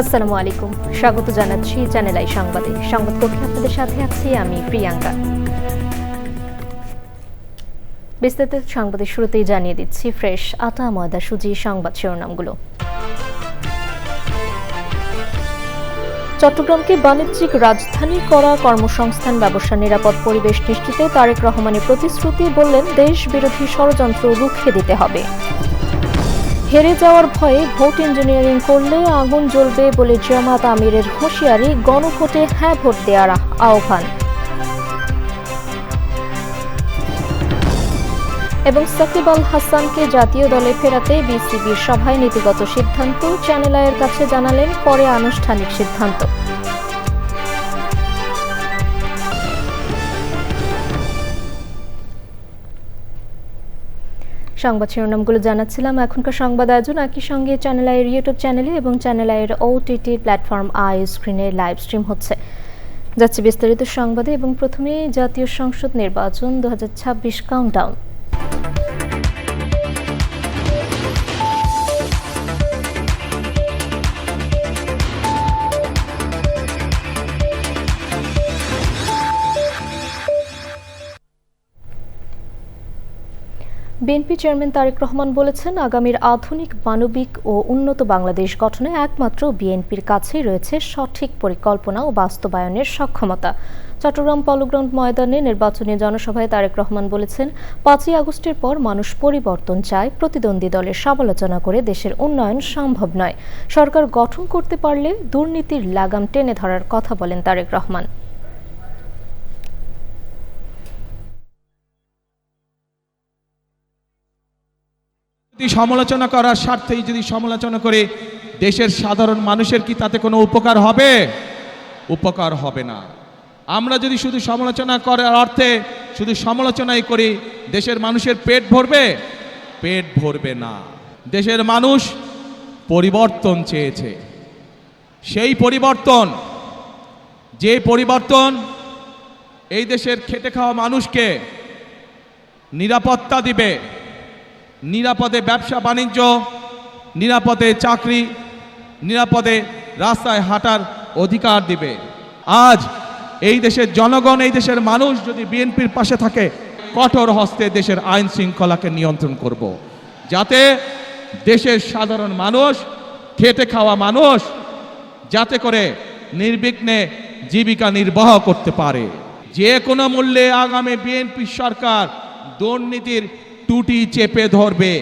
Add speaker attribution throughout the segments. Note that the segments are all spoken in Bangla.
Speaker 1: আসসালামু আলাইকুম, স্বাগত জানাচ্ছি চ্যানেল আই সংবাদে। সংবাদ কক্ষে আপনাদের সাথে আছি আমি প্রিয়াঙ্কা। বিস্তারিত সংবাদের শুরুতেই জানিয়ে দিচ্ছি ফ্রেশ আটা ময়দা সুজি সংবাদ শিরোনামগুলো। চট্টগ্রামকে বাণিজ্যিক রাজধানী করা, কর্মসংস্থান, ব্যবসা, নিরাপদ পরিবেশ নিশ্চিতে তারেক রহমানের প্রতিশ্রুতি, বললেন দেশ বিরোধী ষড়যন্ত্র রুখে দিতে হবে। হেরে যাওয়ার ভয়ে ভোট ইঞ্জিনিয়ারিং করলে আগুন জ্বলবে বলে জামাত আমিরের হুঁশিয়ারি, গণভোটে হ্যাঁ ভোট দেওয়ার আহ্বান। এবং সাকিব আল হাসানকে জাতীয় দলে ফেরাতে বিসিবির সভায় নীতিগত সিদ্ধান্ত, চ্যানেল আইয়ের কাছে জানালেন পরে আনুষ্ঠানিক সিদ্ধান্ত। সংবাদ শিরোনামগুলো জানাচ্ছিলাম। এখনকার সংবাদ আয়োজন একই সঙ্গে চ্যানেল আইয়ের ইউটিউব চ্যানেলে এবং চ্যানেল আইয়ের ওটিটি প্ল্যাটফর্ম আই স্ক্রিনে লাইভ স্ট্রিম হচ্ছে। যাচ্ছে বিস্তারিত সংবাদে এবং প্রথমে জাতীয় সংসদ নির্বাচন 2026 কাউন্টডাউন। বিএনপি চেয়ারম্যান তারেক রহমান বলেছেন, আগামীর আধুনিক, মানবিক ও উন্নত বাংলাদেশ গঠনে একমাত্র বিএনপির কাছেই রয়েছে সঠিক পরিকল্পনা ও বাস্তবায়নের সক্ষমতা। চট্টগ্রাম পলো গ্রাউন্ড ময়দানে নির্বাচনী জনসভায় তারেক রহমান বলেছেন, 5ই আগস্টের পর মানুষ পরিবর্তন চায়। প্রতিদ্বন্দ্বী দলের সমালোচনা করে দেশের উন্নয়ন সম্ভব নয়। সরকার গঠন করতে পারলে দুর্নীতির লাগাম টেনে ধরার কথা বলেন তারেক রহমান।
Speaker 2: সমালোচনা করার স্বার্থেই যদি সমালোচনা করে দেশের সাধারণ মানুষের কি তাতে কোনো উপকার হবে? উপকার হবে না। আমরা যদি শুধু সমালোচনা করার অর্থে শুধু সমালোচনাই করি, দেশের মানুষের পেট ভরবে? পেট ভরবে না। দেশের মানুষ পরিবর্তন চেয়েছে। সেই পরিবর্তন, যে পরিবর্তন এই দেশের খেটে খাওয়া মানুষকে নিরাপত্তা দিবে, নিরাপদে ব্যবসা বাণিজ্য, নিরাপদে চাকরি, নিরাপদে রাস্তায় হাঁটার অধিকার দিবে। আজ এই দেশের জনগণ, এই দেশের মানুষ যদি বিএনপির পাশে থাকে, কঠোর হস্তে দেশের আইন শৃঙ্খলাকে নিয়ন্ত্রণ করব, যাতে দেশের সাধারণ মানুষ, খেটে খাওয়া মানুষ যাতে করে নির্বিঘ্নে জীবিকা নির্বাহ করতে পারে। যে কোনো মূল্যে আগামী বিএনপি সরকার দুর্নীতির টুটি চেপে ধরবে।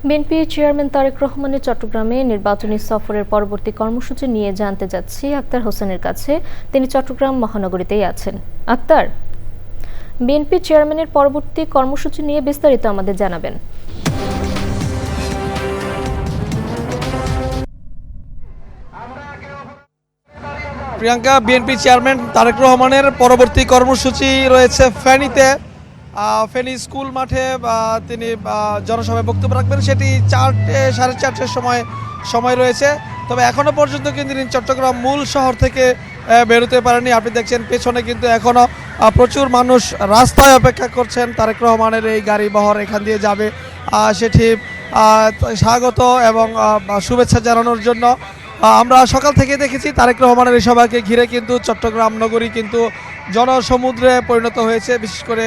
Speaker 1: বিএনপি চেয়ারম্যান তারেক রহমানের চট্টগ্রামে নির্বাচনী সফরের পরবর্তী কর্মসূচি নিয়ে জানতে যাচ্ছি আক্তার হোসেনের কাছে। তিনি চট্টগ্রাম মহানগরীতেই আছেন। আক্তার, বিএনপি চেয়ারম্যানের পরবর্তী কর্মসূচি নিয়ে বিস্তারিত আমাদের জানাবেন।
Speaker 3: প্রিয়াঙ্কা, বিএনপি চেয়ারম্যান তারেক রহমানের পরবর্তী কর্মসূচি রয়েছে ফেনীতে। ফেনী স্কুল মাঠে তিনি জনসভায় বক্তব্য রাখবেন। সেটি 4:30 সময় রয়েছে। তবে এখনও পর্যন্ত কিন্তু তিনি চট্টগ্রাম মূল শহর থেকে বেরোতে পারেনি। আপনি দেখছেন পেছনে কিন্তু এখনও প্রচুর মানুষ রাস্তায় অপেক্ষা করছেন তারেক রহমানের এই গাড়ি বহর এখান দিয়ে যাবে, সেটি স্বাগত এবং শুভেচ্ছা জানানোর জন্য। আমরা সকাল থেকে দেখেছি তারেক রহমানের এই সভাকে ঘিরে কিন্তু চট্টগ্রাম নগরী কিন্তু জনসমুদ্রে পরিণত হয়েছে। বিশেষ করে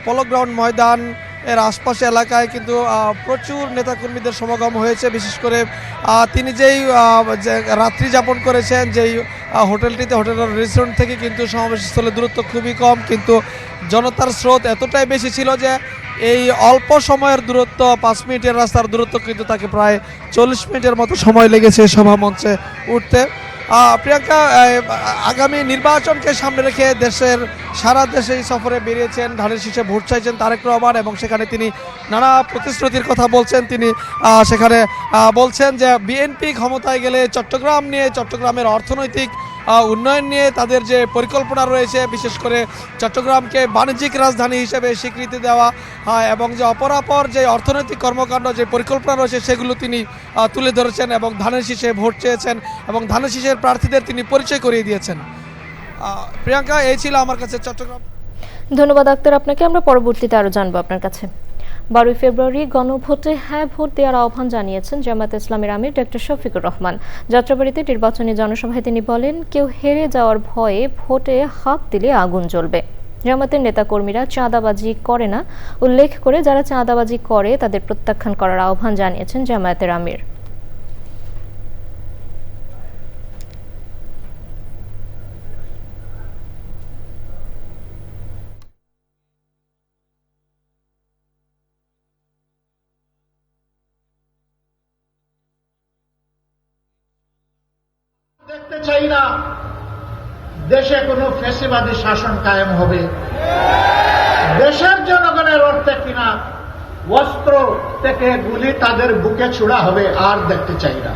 Speaker 3: পলো গ্রাউন্ড ময়দান এর আশপাশে এলাকায় কিন্তু প্রচুর নেতাকর্মীদের সমাগম হয়েছে। বিশেষ করে তিনি যেই রাত্রি যাপন করেছেন, যেই হোটেলটিতে, হোটেলের রেস্টুরেন্ট থেকে কিন্তু সমাবেশস্থলের দূরত্ব খুবই কম, কিন্তু জনতার স্রোত এতটাই বেশি ছিল যে এই অল্প সময়ের দূরত্ব, 5 মিনিটের রাস্তার দূরত্ব কিন্তু তাকে প্রায় 40 মিনিটের মতো সময় লেগেছে সভা মঞ্চে উঠতে। প্রিয়াঙ্কা, আগামী নির্বাচনকে সামনে রেখে সারা দেশে এই সফরে বেরিয়েছেন, ধানের শীষে ভোট চাইছেন তারেক রহমান, এবং সেখানে তিনি নানা প্রতিশ্রুতির কথা বলছেন। তিনি সেখানে বলছেন যে বিএনপি ক্ষমতায় গেলে চট্টগ্রামের অর্থনৈতিক উন্নয়ন নিয়ে তাদের যে পরিকল্পনা রয়েছে, বিশেষ করে চট্টগ্রামকে বাণিজ্যিক রাজধানী হিসেবে স্বীকৃতি দেওয়া, এবং যে অপরাপর যে অর্থনৈতিক কর্মকাণ্ড যে পরিকল্পনা রয়েছে সেগুলো তিনি তুলে ধরেছেন, এবং ধানের শীষে ভোট চেয়েছেন এবং ধানের শীষের প্রার্থীদের তিনি পরিচয় করিয়ে দিয়েছেন। প্রিয়াঙ্কা, এই ছিল আমার কাছে চট্টগ্রাম।
Speaker 1: ধন্যবাদ আক্তার আপনাকে। আমরা পরবর্তীতে আরো জানবো আপনার কাছে। 12 ফেব্রুয়ারি গণভোটে হ্যাঁ ভোট দেওয়ার আহ্বান জানিয়েছেন জামায়াতে ইসলামীর আমির ডক্টর শফিকুর রহমান। যাত্রাবাড়িতে নির্বাচনী জনসভায় তিনি বলেন, কেউ হেরে যাওয়ার ভয়ে ভোটে হাত দিলে আগুন জ্বলবে। জামায়াতের নেতাকর্মীরা চাঁদাবাজি করে না উল্লেখ করে যারা চাঁদাবাজি করে তাদের প্রত্যাখ্যান করার আহ্বান জানিয়েছেন জামায়াতের আমির।
Speaker 4: দেখতে চাই না দেশে কোনো ফ্যাসিবাদী শাসন কায়েম হবে। দেশের জনগণের অর্থে কিনা অস্ত্র থেকে গুলি তাদের বুকে ছোড়া হবে, আর দেখতে চাই না।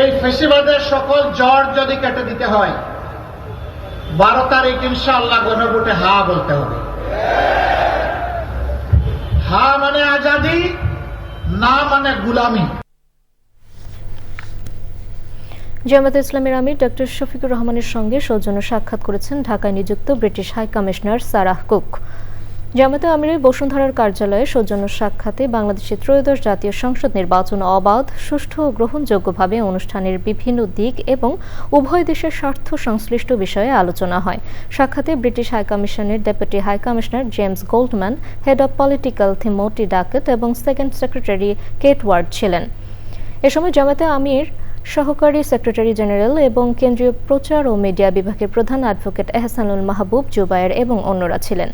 Speaker 4: এই ফ্যাসিবাদের সকল জড় যদি কেটে দিতে হয়, 12 তারিখ ইনশাআল্লাহ গণভোটে হা বলতে হবে। হা মানে আজাদি, না মানে গুলামি।
Speaker 1: জামায়াতে ইসলামীর আমির ডক্টর শফিকুর রহমানের সঙ্গে সৌজন্য সাক্ষাৎ করেছেন ঢাকায় নিযুক্ত British high commissioner Sarah Cook. জামায়াতে আমিরের বসুন্ধরার কার্যালয়ে সৌজন্য সাক্ষাতে বাংলাদেশের ত্রয়োদশ জাতীয় সংসদ নির্বাচন অবাধ, সুষ্ঠু ও গ্রহণযোগ্যভাবে অনুষ্ঠানের বিভিন্ন দিক এবং উভয় দেশের স্বার্থ সংশ্লিষ্ট বিষয়ে আলোচনা হয়। সাক্ষাতে ব্রিটিশ হাইকমিশনের deputy high commissioner James Goldman, head of political Timothy Duckett এবং সেকেন্ড সেক্রেটারি কেট ওয়ার্ড ছিলেন। এ সময় জামায়াতে আমির সহকারী সেক্রেটারি জেনারেল এবং কেন্দ্রীয় প্রচার ও মিডিয়া বিভাগের প্রধান অ্যাডভোকেট এহসানুল মাহবুব জুবায়ের এবং অন্যরা ছিলেন।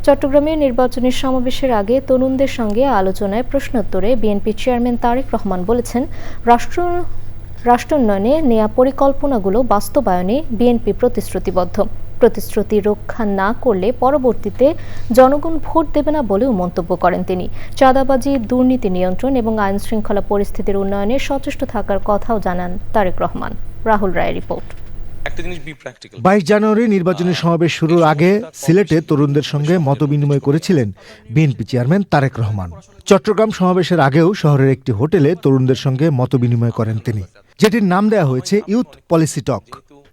Speaker 1: চট্টগ্রামে নির্বাচনী সমাবেশের আগে তরুণদের সঙ্গে আলোচনায় প্রশ্নোত্তরে বিএনপি চেয়ারম্যান তারেক রহমান বলেছেন, রাষ্ট্রোন্নয়নে নেয়া পরিকল্পনাগুলো বাস্তবায়নে বিএনপি প্রতিশ্রুতিবদ্ধ। প্রতিশ্রুতি রক্ষা না করলে পরবর্তীতে জনগণ ভোট দেবে না বলেও মন্তব্য করেন তিনি। চাঁদাবাজি, দুর্নীতি নিয়ন্ত্রণ এবং আইন শৃঙ্খলা পরিস্থিতির উন্নয়নে সচেষ্ট থাকার কথাও জানান তারেক রহমান। রাহুল রায়ের রিপোর্ট।
Speaker 5: 22 জানুয়ারি নির্বাচনী সমাবেশ শুরুর আগে সিলেটে তরুণদের সঙ্গে মতবিনিময় করেছিলেন বিএনপি চেয়ারম্যান তারেক রহমান। চট্টগ্রাম সমাবেশের আগেও শহরের একটি হোটেলে তরুণদের সঙ্গে মতবিনিময় করেন তিনি, যেটির নাম দেওয়া হয়েছে ইউথ পলিসি টক।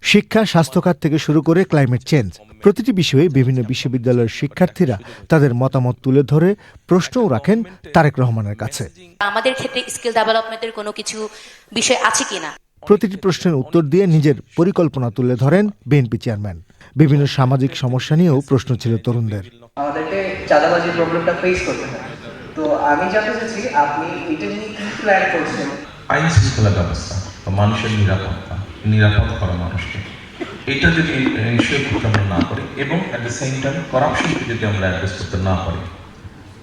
Speaker 5: শিক্ষা, স্বাস্থ্যখাত থেকে শুরু করে ক্লাইমেট চেঞ্জ, প্রতিটি বিষয়ে বিভিন্ন বিশ্ববিদ্যালয়ের শিক্ষার্থীরা তাদের মতামত তুলে ধরে প্রশ্নও রাখেন তারেক রহমানের কাছে।
Speaker 6: আমাদের ক্ষেত্রে স্কিল ডেভেলপমেন্টের কোনো কিছু বিষয় আছে কিনা,
Speaker 5: প্রতিটি প্রশ্নের উত্তর দিয়ে নিজের পরিকল্পনা তুলে ধরেন বিএনপি চেয়ারম্যান। বিভিন্ন সামাজিক সমস্যা নিয়েও প্রশ্ন ছিল তরুণদের।
Speaker 7: আমাদেরকে চাঁদাবাজির প্রবলেমটা ফেস করতে হয়, তো আমি জানতে চাচ্ছি আপনি এটা নিয়ে কি প্ল্যান করছেন?
Speaker 8: আইন শৃঙ্খলা ব্যবস্থা, মানুষের নিরাপদ করা মানুষকে, এটা যদি নিশ্চয় করতে আমরা না করি এবং অ্যাট দ্য সেম টাইম করাপশনকে যদি আমরা অ্যাড্রেস করতে না পারি,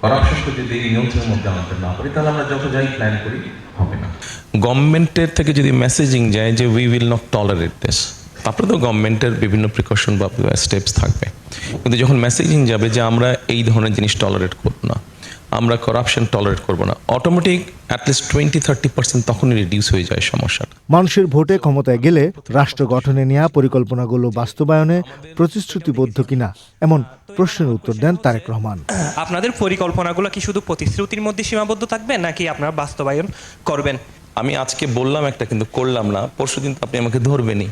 Speaker 8: করাপশনকে যদি নিয়ন্ত্রণের মধ্যে আনতে না পারি, তাহলে আমরা যত যাই প্ল্যান করি হবে না।
Speaker 9: গভর্নমেন্টের থেকে যদি মেসেজিং যায় যে we will not tolerate this, তারপরে তো গভর্নমেন্টের বিভিন্ন প্রিকশন বা স্টেপস থাকবে, কিন্তু যখন মেসেজিং যাবে যে আমরা এই ধরনের জিনিস টলারেট করব না, আমরা করাপশন টলারেট করব না, অটোমেটিক অ্যাটলিস্ট 20-30% তখনই রিডিউস হয়ে যায় সমস্যাটা।
Speaker 5: মানুষের ভোটে ক্ষমতায় গেলে রাষ্ট্র গঠনে নেওয়া পরিকল্পনাগুলো বাস্তবায়নে প্রতিশ্রুতিবদ্ধ কিনা, এমন প্রশ্নের উত্তর দেন তারেক রহমান।
Speaker 10: আপনাদের পরিকল্পনাগুলো কি শুধু প্রতিশ্রুতির মধ্যে সীমাবদ্ধ থাকবে নাকি আপনারা বাস্তবায়ন করবেন?
Speaker 9: আমি আজকে বললাম একটা কিন্তু করলাম না, পরশুদিন তো আপনি আমাকে ধরবেনই।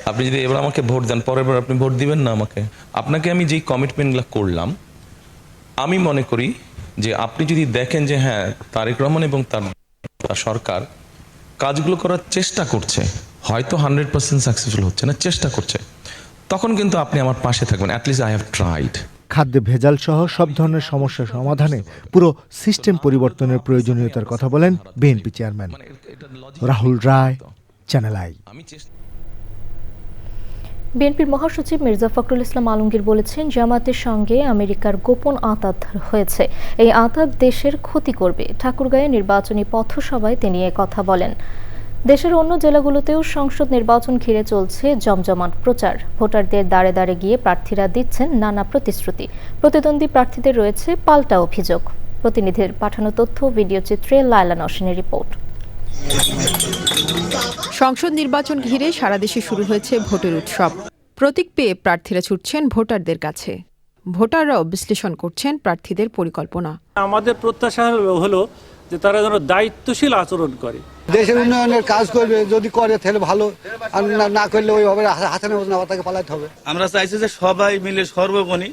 Speaker 9: আপনি যদি এবার আমাকে ভোট দেন, পরের বার আপনি ভোট দিবেন না আমাকে। আপনাকে আমি যেই কমিটমেন্টগুলো করলাম, আমি মনে করি যে আপনি যদি দেখেন যে হ্যাঁ তারেক রহমান এবং তার সরকার কাজগুলো করার চেষ্টা করছে, হয়তো 100% সাকসেসফুল হচ্ছে না, চেষ্টা করছে, তখন কিন্তু আপনি আমার পাশে থাকবেন। At least I have tried.
Speaker 5: খাদ্যে ভেজাল সহ সব ধরনের সমস্যা সমাধানে পুরো সিস্টেম পরিবর্তনের প্রয়োজনীয়তার কথা বলেন BNP chairman. Rahul Roy, channel I.
Speaker 1: বিএনপির মহাসচিব মির্জা ফখরুল ইসলাম আলমগীর বলেছেন, জামাতের সঙ্গে আমেরিকার গোপন আঁতাত হয়েছে। এই আঁতাত দেশের ক্ষতি করবে। ঠাকুরগাঁয়ে নির্বাচনী পথসভায় তিনি এ কথা বলেন। দেশের অন্য জেলাগুলোতেও সংসদ নির্বাচন ঘিরে চলছে জমজমাট প্রচার। ভোটারদের দাঁড়ে দাঁড়ে গিয়ে প্রার্থীরা দিচ্ছেন নানা প্রতিশ্রুতি। প্রতিদ্বন্দ্বী প্রার্থীদের রয়েছে পাল্টা অভিযোগ। প্রতিনিধির পাঠানো তথ্য ভিডিও চিত্রে লায়লা নওশিনের রিপোর্ট।
Speaker 11: সংসদ নির্বাচন ঘিরে সারা দেশে শুরু হয়েছে ভোটের উৎসব। প্রতীক পেয়ে প্রার্থীরা ছুটছেন ভোটারদের কাছে। ভোটাররাও বিশ্লেষণ করছেন প্রার্থীদের পরিকল্পনা।
Speaker 12: আমাদের প্রত্যাশা হলো যে তারা যেন দায়িত্বশীল আচরণ করে,
Speaker 13: দেশের উন্নয়নের কাজ করবে। যদি করে তাহলে ভালো, আর না করলে ওইভাবে হাতে নেওয়া তাকে পালাতে হবে।
Speaker 12: আমরা চাইছি যে সবাই মিলে সর্বগণী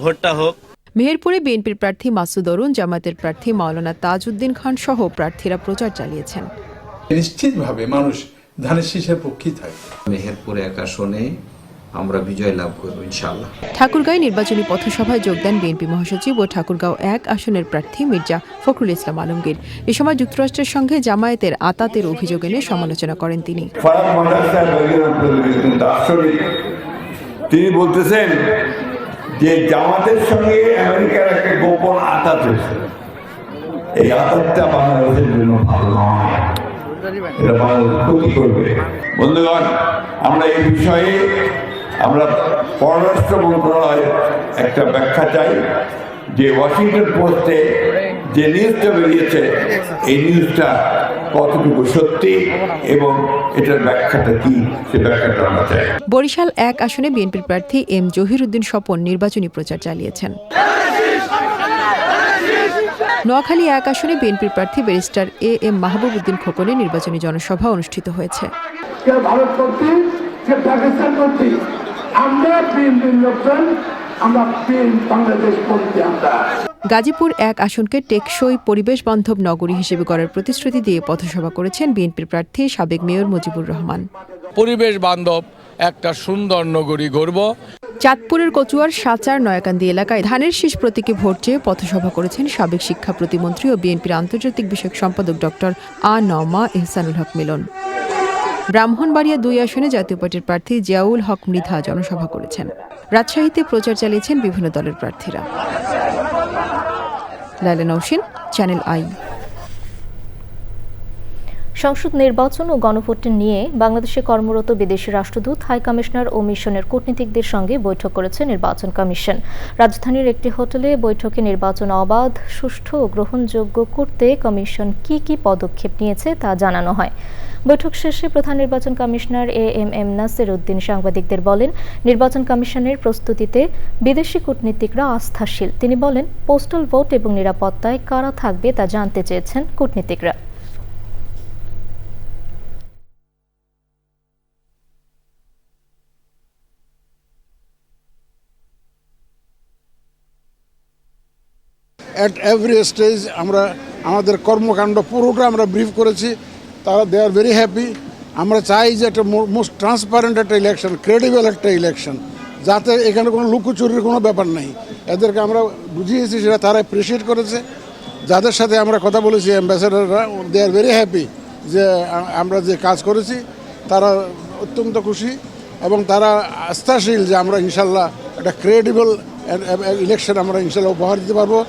Speaker 12: ভোটটা হোক।
Speaker 11: মেহেরপুরে বিএনপির প্রার্থী মাসুদ অরুণ, জামায়াতের প্রার্থী মাওলানা তাজউদ্দিন খান সহ প্রার্থীরা প্রচার চালিয়েছেন।
Speaker 14: নিশ্চিতভাবে মানুষ ধানের শীষের পক্ষেই থাকে।
Speaker 15: মেহেরপুরে এক আসনে আমরা বিজয় লাভ করব ইনশাআল্লাহ।
Speaker 11: ঠাকুরগাঁয়ে নির্বাচনী পথসভায় যোগ দেন বিএনপি মহাসচিব ও ঠাকুরগাঁও 1 আসনের প্রার্থী মির্জা ফখরুল ইসলাম আলমগীর। এ সময় যুক্তরাষ্ট্রের সঙ্গে জামায়াতের আঁতাতের অভিযোগ এনে সমালোচনা করেন তিনি।
Speaker 14: তিনি বলতেছেন যে জামাতের সঙ্গে আমেরিকার একটা গোপন আঁতাত হয়েছে। এই আঁতাতটা বাংলাদেশের জন্য ভালো নয়, এটা বাংলাদেশ ক্ষতি করবে। বন্ধুগণ, আমরা এই বিষয়ে আমরা পররাষ্ট্র মন্ত্রণালয়ের একটা ব্যাখ্যা চাই যে ওয়াশিংটন পোস্টে যে নিউজটা বেরিয়েছে এই নিউজটা কতটুকু সত্যি এবং এটার ব্যাখ্যাটা কি, সে ব্যাখ্যাটা আমরা চাই।
Speaker 11: বরিশাল 1 আসনে বিএনপির প্রার্থী এম জহিরুদ্দিন স্বপন নির্বাচনী প্রচার চালিয়েছেন। নোয়াখালী 1 আসনে বিএনপির প্রার্থী ব্যারিস্টার এম মাহবুব উদ্দিন খোকনের নির্বাচনী জনসভা অনুষ্ঠিত হয়েছে। গাজীপুর 1 আসনকে টেকসই পরিবেশ বান্ধব নগরী হিসেবে গড়ার প্রতিশ্রুতি দিয়ে পথসভা করেছেন বিএনপির প্রার্থী সাবেক মেয়র মুজিবুর রহমান।
Speaker 16: পরিবেশ বান্ধব একটা সুন্দর নগরী গড়ব।
Speaker 11: চাঁদপুরের কচুয়ার সাচার নয়াকান্দি এলাকায় ধানের শীষ প্রতীকে ভোট চেয়ে পথসভা করেছেন সাবেক শিক্ষা প্রতিমন্ত্রী ও বিএনপির আন্তর্জাতিক বিষয়ক সম্পাদক ডক্টর নওমা এহসানুল হক মিলন। ব্রাহ্মণবাড়িয়া 2 আসনে জাতীয় পার্টির প্রার্থী জিয়াউল হক মৃধা জনসভা করেছেন। রাজশাহীতে প্রচার চালিয়েছেন বিভিন্ন দলের প্রার্থীরা। Laila Nowshin, channel I.
Speaker 1: সংসদ নির্বাচন ও গণভোট নিয়ে বাংলাদেশে কর্মরত বিদেশি রাষ্ট্রদূত, হাই কমিশনার ও মিশনের কূটনীতিকদের সঙ্গে বৈঠক করেছে নির্বাচন কমিশন। রাজধানীর একটি হোটেলে বৈঠকে নির্বাচন অবাধ, সুষ্ঠু ও গ্রহণযোগ্য করতে কমিশন কি পদক্ষেপ নিয়েছে তা জানানো হয়। বৈঠক শেষে প্রধান নির্বাচন কমিশনার এম নাসির উদ্দিন সাংবাদিকদের বলেন, নির্বাচন কমিশনের প্রস্তুতিতে বিদেশি কূটনীতিকরা আস্থাশীল। তিনি বলেন, পোস্টাল ভোট এবং নিরাপত্তায় কারা থাকবে তা জানতে চেয়েছেন কূটনীতিকরা।
Speaker 14: অ্যাট এভরি স্টেজ আমরা আমাদের কর্মকাণ্ড পুরোটা আমরা ব্রিফ করেছি। তারা দে আর ভেরি হ্যাপি। আমরা চাই যে একটা মোস্ট ট্রান্সপারেন্ট একটা ইলেকশন, ক্রেডিবল একটা ইলেকশন, যাতে এখানে কোনো লুকোচুরির কোনো ব্যাপার নেই। এদেরকে আমরা বুঝিয়েছি, সেটা তারা অ্যাপ্রিসিয়েট করেছে। যাদের সাথে আমরা কথা বলেছি অ্যাম্বাসেডাররা, দে আর ভেরি হ্যাপি যে আমরা যে কাজ করেছি, তারা অত্যন্ত খুশি এবং তারা আস্থাশীল যে আমরা ইনশাল্লাহ একটা ক্রেডিবল ইলেকশন আমরা ইনশাল্লাহ উপহার দিতে পারবো।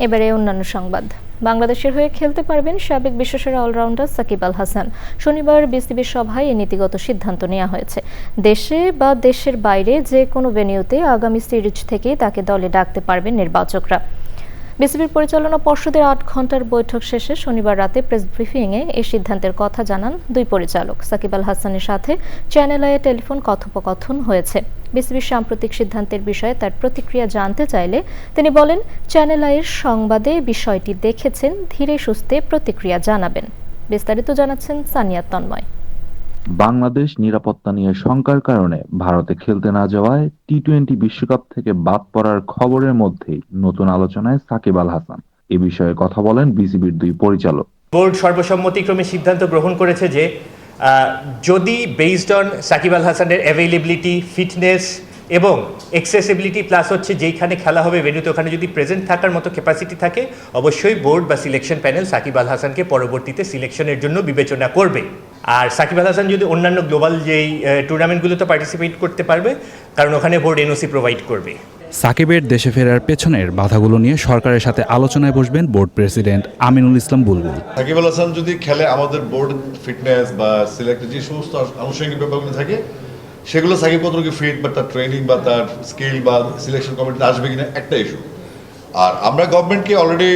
Speaker 1: এবারে অন্যান্য সংবাদ। বাংলাদেশের হয়ে খেলতে পারবেন সাবেক বিশ্বসেরা অলরাউন্ডার সাকিব আল হাসান। শনিবার বিসিবির সভায় এই নীতিগত সিদ্ধান্ত নেওয়া হয়েছে। দেশে বা দেশের বাইরে যে কোনো ভেন্যুতে আগামী সিরিজ থেকে তাকে দলে ডাকতে পারবেন নির্বাচকরা। বিসিবির পরিচালনা পর্ষদের 8 ঘণ্টার বৈঠক শেষে শনিবার রাতে প্রেস ব্রিফিংয়ে এই সিদ্ধান্তের কথা জানান 2 পরিচালক। সাকিব আল হাসানের সাথে চ্যানেল আইয়ে টেলিফোন কথোপকথন হয়েছে। বিসিবির সাম্প্রতিক সিদ্ধান্তের বিষয়ে তার প্রতিক্রিয়া জানতে চাইলে তিনি বলেন, চ্যানেল আইয়ের সংবাদে বিষয়টি দেখেছেন, ধীরে সুস্থে প্রতিক্রিয়া জানাবেন। বিস্তারিত জানাচ্ছেন সানিয়া তন্ময়।
Speaker 17: বাংলাদেশ নিরাপত্তা নিয়ে শঙ্কার কারণে ভারতে খেলতে না যাওয়ায় টি-20 বিশ্বকাপ থেকে বাদ পড়ার খবরের মধ্যেই নতুন আলোচনায় সাকিব আল হাসান। এ বিষয়ে কথা বলেন বিসিবির 2 পরিচালক।
Speaker 18: বোর্ড সর্বসম্মতিক্রমে সিদ্ধান্ত গ্রহণ করেছে যে যদি বেসড অন সাকিব আল হাসানের অ্যাভেইলেবিলিটি, ফিটনেস এবং অ্যাক্সেসিবিলিটি প্লাস হচ্ছে যেইখানে খেলা হবে ভেন্যুতে ওখানে যদি প্রেজেন্ট থাকার মতো ক্যাপাসিটি থাকে, অবশ্যই বোর্ড বা সিলেকশন প্যানেল সাকিব আল হাসানকে পরবর্তীতে সিলেকশনের জন্য বিবেচনা করবে। আর সাকিব আল হাসান যদি অন্যান্য গ্লোবাল যেই টুর্নামেন্টগুলোতে পার্টিসিপেট করতে পারবে, কারণ ওখানে বোর্ড এনওসি প্রোভাইড করবে।
Speaker 19: সাকিবের দেশে ফেরার পেছনের বাধাগুলো নিয়ে সরকারের সাথে আলোচনায় বসবেন বোর্ড প্রেসিডেন্ট আমিনুল ইসলাম বুলবুল।
Speaker 20: সাকিব আল হাসান যদি খেলে, আমাদের বোর্ড ফিটনেস বা সিলেক্টেড যে সমস্ত আনুষঙ্গিক ব্যাপারগুলো থাকে সেগুলো সাকিব কতটুকু ফিট বা তার ট্রেনিং বা তার স্কিল বা সিলেকশন কমিটিতে আসবে কিনা একটা ইস্যু। আর আমরা গভর্নমেন্টকে অলরেডি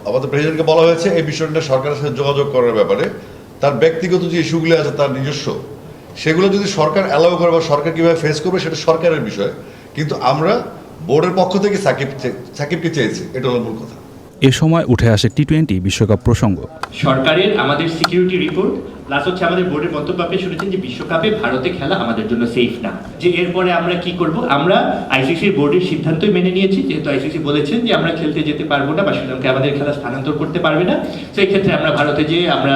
Speaker 20: আমাদের প্রেসিডেন্টকে বলা হয়েছে এই বিষয়টা সরকারের সাথে যোগাযোগ করার ব্যাপারে। তার ব্যক্তিগত যে ইস্যুগুলো আছে তার নিজস্ব, সেগুলো যদি সরকার অ্যালাউ করে বা সরকার কীভাবে ফেস করবে সেটা সরকারের বিষয়, কিন্তু আমরা বোর্ডের পক্ষ থেকে সাকিবকে চেয়েছি, এটা হলো মূল কথা।
Speaker 19: এ সময় উঠে আসে টি-20 বিশ্বকাপ প্রসঙ্গ।
Speaker 18: সরকারের আমাদের সিকিউরিটি রিপোর্ট প্লাস হচ্ছে আমাদের বোর্ডের মন্তব্য আপনি শুনেছেন যে বিশ্বকাপে ভারতে খেলা আমাদের জন্য সেফ না, যে এরপরে আমরা কি করব। আমরা আইসিসির বোর্ডের সিদ্ধান্তই মেনে নিয়েছি, যেহেতু আইসিসি বলেছেন যে আমরা খেলতে যেতে পারবো না বা শ্রীলঙ্কা আমাদের খেলা স্থানান্তর করতে পারবে না, সেই ক্ষেত্রে আমরা ভারতে যেয়ে আমরা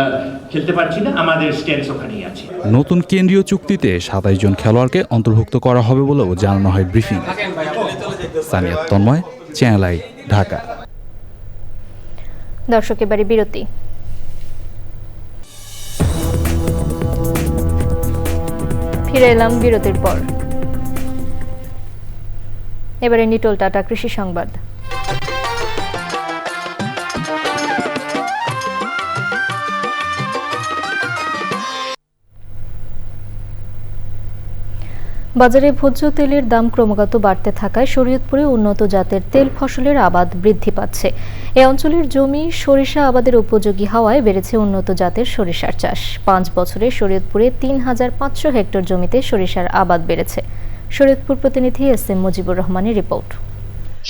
Speaker 18: খেলতে পারছি না, আমাদের স্ট্যান্স ওখানেই আছে।
Speaker 19: নতুন কেন্দ্রীয় চুক্তিতে 27 জন খেলোয়াড়কে অন্তর্ভুক্ত করা হবে বলেও জানানো হয় briefing. Sania Tanmoy, channel I, Dhaka.
Speaker 1: দর্শক, এবারে বিরতি। ফিরে এলাম বিরতির পর। এবারে নিটোল টাটা কৃষি সংবাদ। বাজারে ভোজ্য তেলের দাম ক্রমাগত বাড়তে থাকায় শরীয়তপুরে উন্নত জাতের তেল ফসলের আবাদ বৃদ্ধি পাচ্ছে। এ অঞ্চলের জমি সরিষা আবাদের উপযোগী হওয়ায় বেড়েছে উন্নত জাতের সরিষার চাষ। 5 বছরে শরীয়তপুরে 3500 হেক্টর জমিতে সরিষার আবাদ বেড়েছে। শরীয়তপুর প্রতিনিধি এস.এম. মুজিবুর রহমানের রিপোর্ট।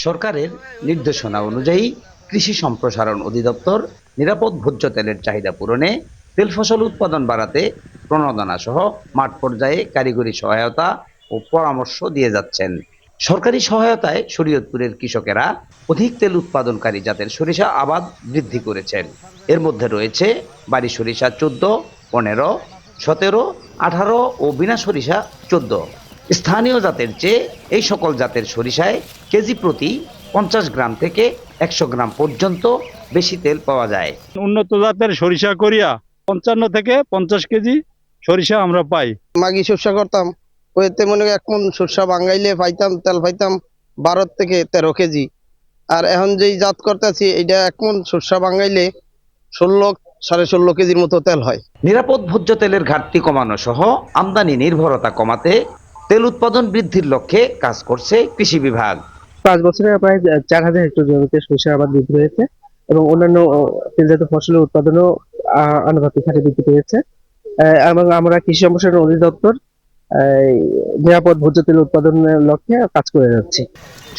Speaker 21: সরকারের নির্দেশনা অনুযায়ী কৃষি সম্প্রসারণ অধিদপ্তর নিরাপদ ভোজ্য তেলের চাহিদা পূরণে তেল ফসল উৎপাদন বাড়াতে প্রণোদনা সহ মাঠ পর্যায়ে কারিগরি সহায়তা ও পরামর্শ দিয়ে যাচ্ছেন। সরকারি সহায়তায় শরীয়তপুরের কৃষকেরা অধিক তেল উৎপাদনকারী জাতের সরিষা আবাদ বৃদ্ধি করেছেন। এর মধ্যে রয়েছে বাড়ি সরিষা 14, 15, 17, 18 ও বিনা সরিষা 14। স্থানীয় জাতের চেয়ে এই সকল জাতের সরিষায় কেজি প্রতি 50 গ্রাম থেকে 100 গ্রাম পর্যন্ত বেশি তেল পাওয়া যায়।
Speaker 22: উন্নত জাতের সরিষা করিয়া 55 থেকে 50 কেজি সরিষা আমরা পাই।
Speaker 23: মাগি সরষা করতাম, ওইতে মনে হয় 1 মণ সরষা বাঙাইলে পাইতাম তেল পাইতাম 12 থেকে 13 কেজি। আর এখন যেই জাত করতেছি এটা 1 মণ সরষা বাঙাইলে 16, 16.5 কেজির মতো তেল হয়।
Speaker 21: নিরাপদ ভোজ্য তেলের ঘাটতি কমানো সহ আমদানি নির্ভরতা কমাতে তেল উৎপাদন বৃদ্ধির লক্ষ্যে কাজ করছে কৃষি বিভাগ।
Speaker 24: 5 বছরে প্রায় 4000 হেক্টর জমিতে সরিষা আবাদ বৃদ্ধি হয়েছে এবং অন্যান্য তেলজাত ফসলের উৎপাদনও আনুপাতিক হারে বৃদ্ধি পেয়েছে। এবং আমরা কৃষি সম্প্রসারণ অধিদপ্তর নিরাপদ ভোজ্য তেল উৎপাদনের লক্ষ্যে কাজ করে যাচ্ছি।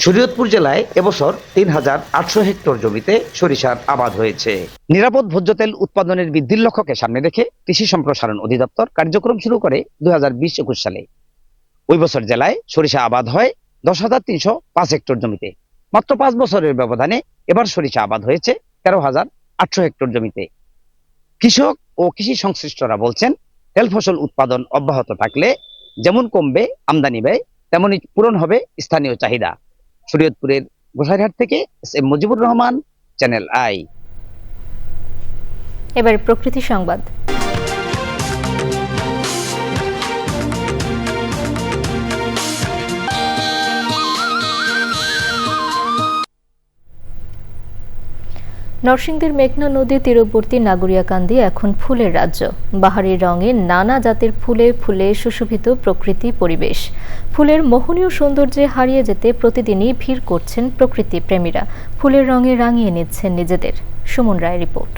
Speaker 21: শরীয়তপুর জেলায় এবছর 3800 হেক্টর জমিতে সরিষার আবাদ হয়েছে। নিরাপদ ভোজ্য তেল উৎপাদনের বৃদ্ধির লক্ষ্যকে সামনে রেখে কৃষি সম্প্রসারণ অধিদপ্তর কার্যক্রম শুরু করে 2020-21 সালে। ওই বছর জেলায় সরিষা আবাদ হয় 10,305 হেক্টর জমিতে। মাত্র 5 বছরের ব্যবধানে এবার সরিষা আবাদ হয়েছে 13,800 হেক্টর জমিতে। কৃষক ও কৃষি সংশ্লিষ্টরা বলছেন, তেল ফসল উৎপাদন অব্যাহত থাকলে যেমন কমবে আমদানি ব্যয়, তেমনি পূরণ হবে স্থানীয় চাহিদা। শরীয়তপুরের গোসাইরহাট থেকে SM. Mujibur Rahman, channel I.
Speaker 1: এবার প্রকৃতি সংবাদ। নরসিংদীর মেঘনা নদী তীরবর্তী নাগরিয়াকান্দি এখন ফুলের রাজ্য। বাহারি রঙে নানা জাতের ফুলে ফুলে সুশোভিত প্রকৃতি পরিবেশ। ফুলের মোহনীয় সৌন্দর্যে হারিয়ে যেতে প্রতিদিনই ভিড় করছেন প্রকৃতি প্রেমীরা। ফুলের রঙে রাঙিয়ে নিচ্ছেন নিজেদের। সুমন রায় রিপোর্ট।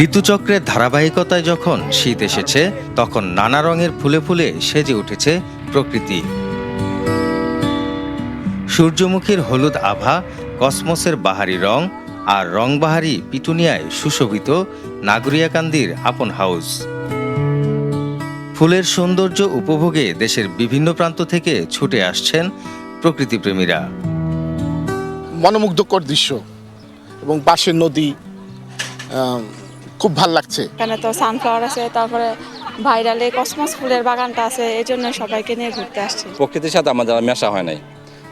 Speaker 25: ঋতুচক্রের ধারাবাহিকতায় যখন শীত এসেছে, তখন নানা রঙের ফুলে ফুলে সেজে উঠেছে প্রকৃতি। সূর্যমুখীর হলুদ আভা, কসমসের বাহারি রং আর রংবাহারি পিটুনিয়ায় সুশোভিত নাগরিয়াকান্দির আপন হাউস। ফুলের সৌন্দর্য উপভোগে দেশের বিভিন্ন প্রান্ত থেকে ছুটে আসছেন প্রকৃতিপ্রেমীরা।
Speaker 26: মনোমুগ্ধকর দৃশ্য এবং পাশের নদী, খুব ভাল লাগছে।
Speaker 27: এখানে তো সানফ্লাওয়ার আছে, তারপরে ভাইরালে কসমস ফুলের বাগানটা আছে, এই জন্য সবাইকে নিয়ে ঘুরতে আসছে।
Speaker 28: প্রকৃতির সাথে আমার যারা মেশা হয় নাই,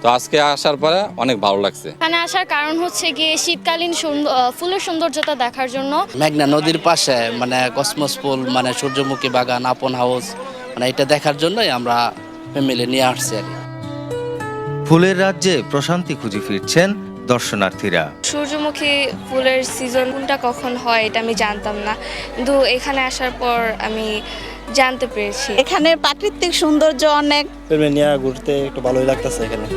Speaker 2: তো আজকে আসার পরে অনেক ভালো লাগছে।
Speaker 27: এখানে আসার কারণ হচ্ছে গিয়ে শীতকালীন ফুলের সৌন্দর্যতা দেখার জন্য।
Speaker 3: মেঘনা নদীর পাশে মানে কসমস ফুল মানে সূর্যমুখী বাগান আপন হাউস মানে এটা দেখার জন্যই আমরা ফ্যামিলি নিয়ে আসছি।
Speaker 25: ফুলের রাজ্যে প্রশান্তি খুঁজে ফিরছেন দর্শনার্থীরা।
Speaker 27: সূর্যমুখী ফুলের সিজন কোনটা কখন হয় এটা আমি জানতাম না, কিন্তু এখানে আসার পর আমি জানতে পেরেছি।
Speaker 4: এখানে প্রাকৃতিক সৌন্দর্য অনেক,
Speaker 6: নিয়ে ঘুরতে একটু ভালোই লাগতেছে। এখানে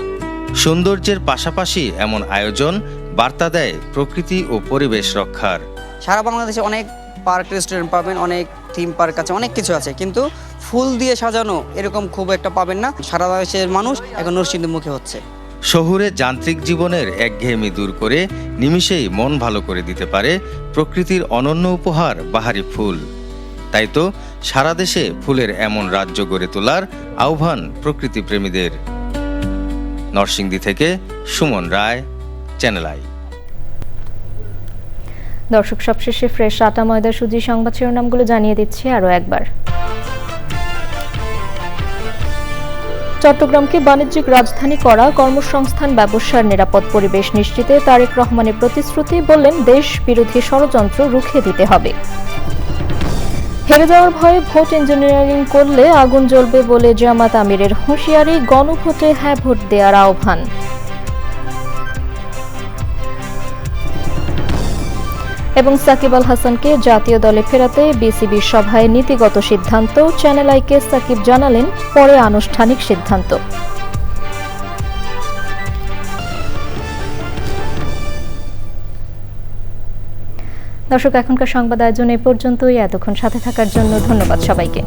Speaker 25: সৌন্দর্যের পাশাপাশি এমন আয়োজন বার্তা দেয় প্রকৃতি ও পরিবেশ রক্ষার।
Speaker 7: সারা বাংলাদেশে অনেক পার্ক রেস্টুরেন্ট পাবেন, অনেক থিম পার্ক আছে, অনেক কিছু আছে, কিন্তু ফুল দিয়ে সাজানো এরকম খুব একটা পাবেন না। সারা দেশের মানুষ এখন নরসিংদীমুখী হচ্ছে।
Speaker 25: শহুরে যান্ত্রিক জীবনের একঘেয়েমি দূর করে নিমিষেই মন ভালো করে দিতে পারে প্রকৃতির অনন্য উপহার বাহারি ফুল। তাই তো সারা দেশে ফুলের এমন রাজ্য গড়ে তোলার আহ্বান প্রকৃতি প্রেমীদের। নরসিংদী থেকে সুমন রায়, চ্যানেল আই।
Speaker 1: দর্শক, সবশেষে ফ্রেশ আটা ময়দা সুজি সংবাদ শিরোনামগুলো জানিয়ে দিচ্ছি আরও একবার। চট্টগ্রামকে বাণিজ্যিক রাজধানী করা, কর্মসংস্থান, ব্যবসার নিরাপদ পরিবেশ নিশ্চিতে তারেক রহমানের প্রতিশ্রুতি, বললেন দেশ বিরোধী ষড়যন্ত্র রুখে দিতে হবে। হেরে যাওয়ার ভয়ে ভোট ইঞ্জিনিয়ারিং করলে আগুন জ্বলবে বলে জামাত আমিরের হুঁশিয়ারি, গণভোটে হ্যাঁ ভোট দেওয়ার আহ্বান। এবং সাকিব আল হাসানকে জাতীয় দলে ফেরাতে বিসিবির সভায় নীতিগত সিদ্ধান্ত, চ্যানেল আইকে সাকিব জানালেন পরে আনুষ্ঠানিক সিদ্ধান্ত। দর্শক, এখনকার সংবাদ আয়োজন এ পর্যন্তই। এতক্ষণ সাথে থাকার জন্য ধন্যবাদ সবাইকে।